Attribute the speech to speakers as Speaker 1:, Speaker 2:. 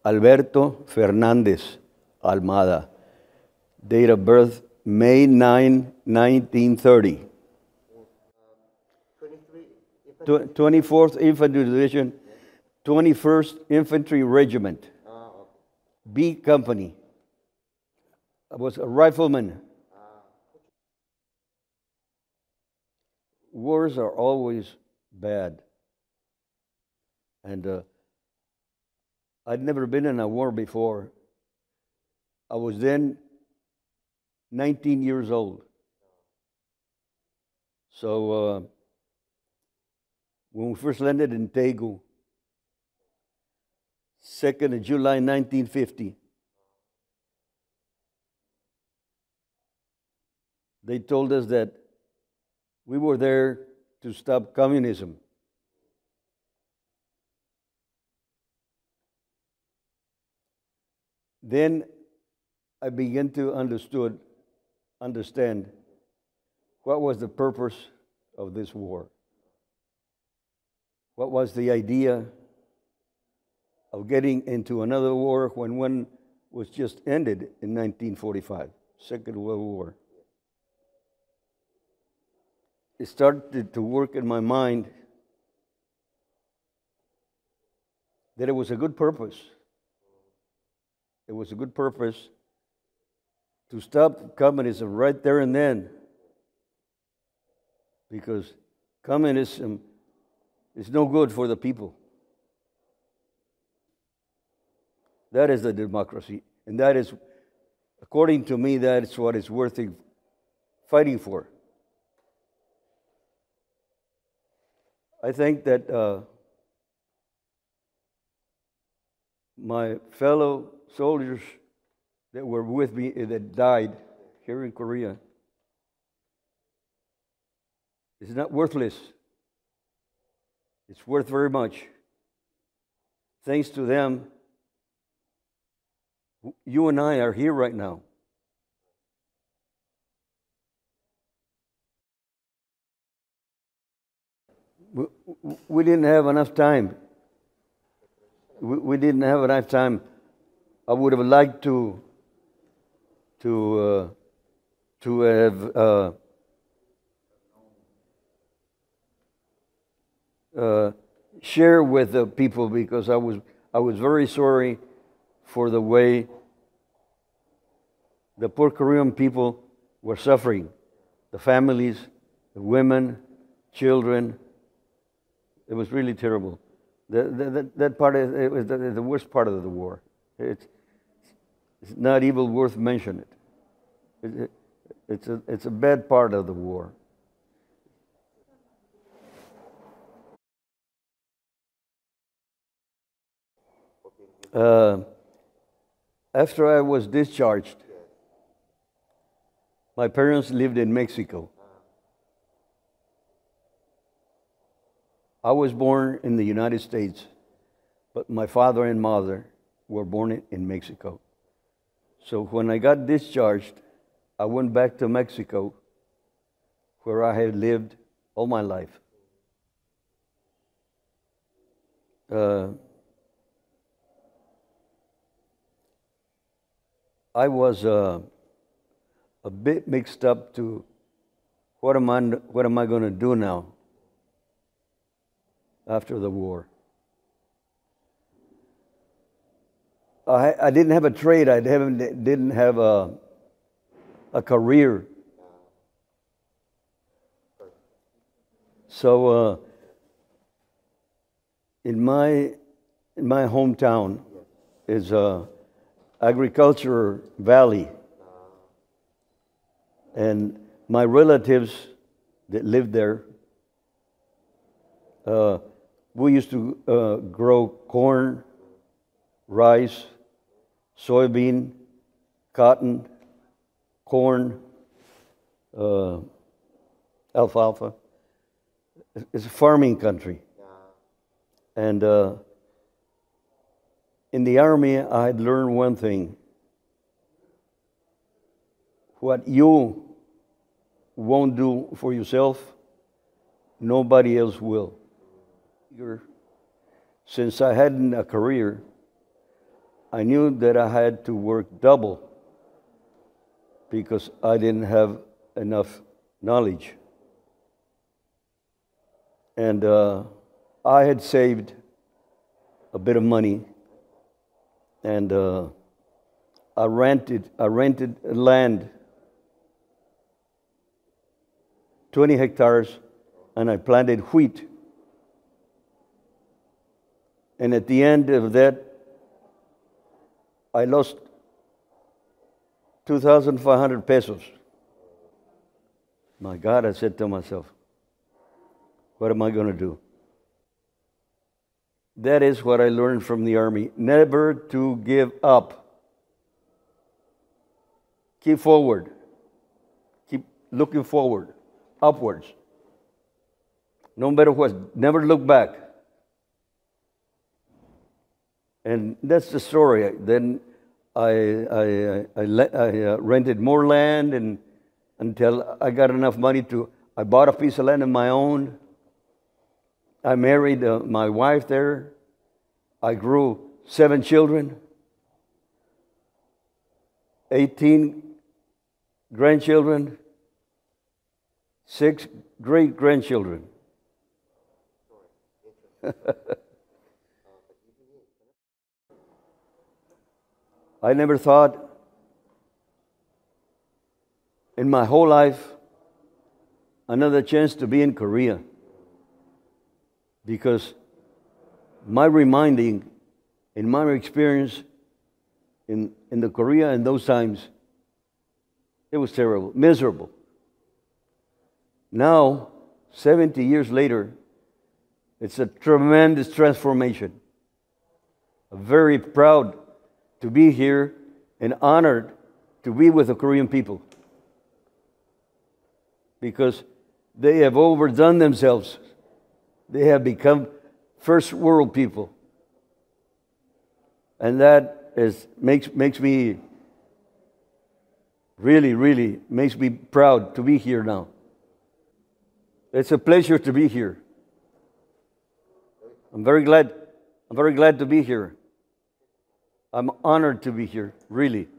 Speaker 1: Alberto Fernández Almada. Date of birth, May 9, 1930. 24th Infantry Division, 21st Infantry Regiment, B Company. I was a rifleman. Wars are always bad. And I'd never been in a war before. I was then 19 years old. So when we first landed in Daegu, 2nd of July 1950, they told us that we were there to stop communism. Then I began to understand what was the purpose of this war. What was the idea of getting into another war when one was just ended in 1945, Second World War? It started to work in my mind that it was a good purpose. It was a good purpose to stop communism right there and then, because communism is no good for the people. That is the democracy, and that is, according to me, that is what is worth fighting for. I think that my fellow soldiers that were with me that died here in Korea is not worthless. It's worth very much. Thanks to them, you and I are here right now. We didn't have enough time. We didn't have enough time. I would have liked to have share with the people, because I was very sorry for the way the poor Korean people were suffering, the families, the women, children. It was really terrible. That part, it was the worst part of the war. It's not even worth mentioning it. It's a bad part of the war. After I was discharged, my parents lived in Mexico. I was born in the United States, but my father and mother were born in Mexico. So when I got discharged, I went back to Mexico, where I had lived all my life. I was a bit mixed up to what am I going to do now after the war. I didn't have a trade. I didn't have a career. So in my hometown is agriculture valley, and my relatives that lived there, we used to grow corn, rice, soybean, cotton, corn, alfalfa. It's a farming country. And in the Army, I had learned one thing. What you won't do for yourself, nobody else will. Since I hadn't a career, I knew that I had to work double because I didn't have enough knowledge. And I had saved a bit of money, and I rented land, 20 hectares, and I planted wheat. And at the end of that, I lost 2,500 pesos. My God, I said to myself, what am I going to do? That is what I learned from the Army. Never to give up. Keep forward. Keep looking forward, upwards. No matter what, never look back. And that's the story. Then I rented more land, and until I got enough money I bought a piece of land of my own. I married my wife there. I grew 7 children, 18 grandchildren, 6 great-grandchildren. I never thought in my whole life another chance to be in Korea, because my reminding in my experience in the Korea in those times, it was terrible, miserable. Now, 70 years later, it's a tremendous transformation. I'm very proud to be here and honored to be with the Korean people, because they have overdone themselves. They have become first world people. And that makes me really makes me proud to be here now. It's a pleasure to be here. I'm very glad to be here. I'm honored to be here, really.